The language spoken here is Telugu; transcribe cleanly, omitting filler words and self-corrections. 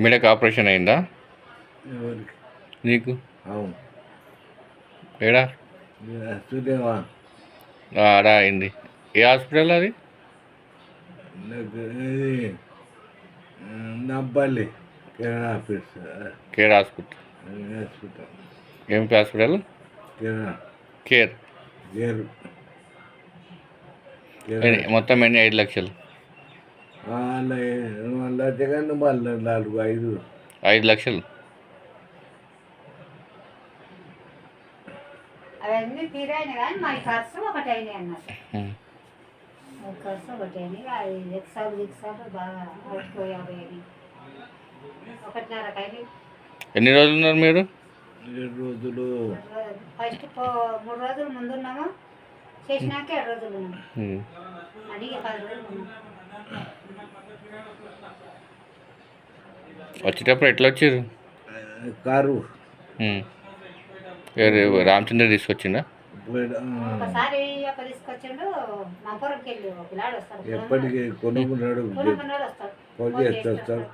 మెడకు ఆపరేషన్ అయిందా ఎవరికి? నీకు? అవును. ఏడా? సుదేవా ఆడా అయింది. ఏ హాస్పిటల్ అది? నాకు ఇది నబ్బాలి Kiran office care hospital. Hospital ఏం హాస్పిటల్? కిరణ్ కేర్. గేరు మొత్తం ఎన్ని? 5 లక్షలు. వాళ్ళ జగన్ వాళ్ళు 4, 5. 5 లక్షలు. అవన్నీ తీరాయినా కానీ మా ఖర్చు ఒకటి అయినాయి అన్నట్టు. ఖర్చు ఒకటి అయినాయి. రిక్షాలు బాగా 50 అయినాయి. 1.5 అయినాయి. ఎన్ని రోజులు ఉన్నారు మీరు? 7 రోజులు. ఫస్ట్ 3 రోజులు ముందున్నాము, చేసినాక 7 రోజులు ఉన్నాము. అడిగి 10 రోజులు ఉన్నాము. వచ్చేటప్పుడు ఎట్లా వచ్చారు? కారు. రామచంద్ర తీసుకొచ్చిందా? ఒకసారి తీసుకొచ్చిండు. మంపురంకి వెళ్ళి పిల్లాడు వస్తాడు, ఎప్పటికీ కొనుక్కున్నాడు వస్తాడు. ఫోన్ చేస్తాడు.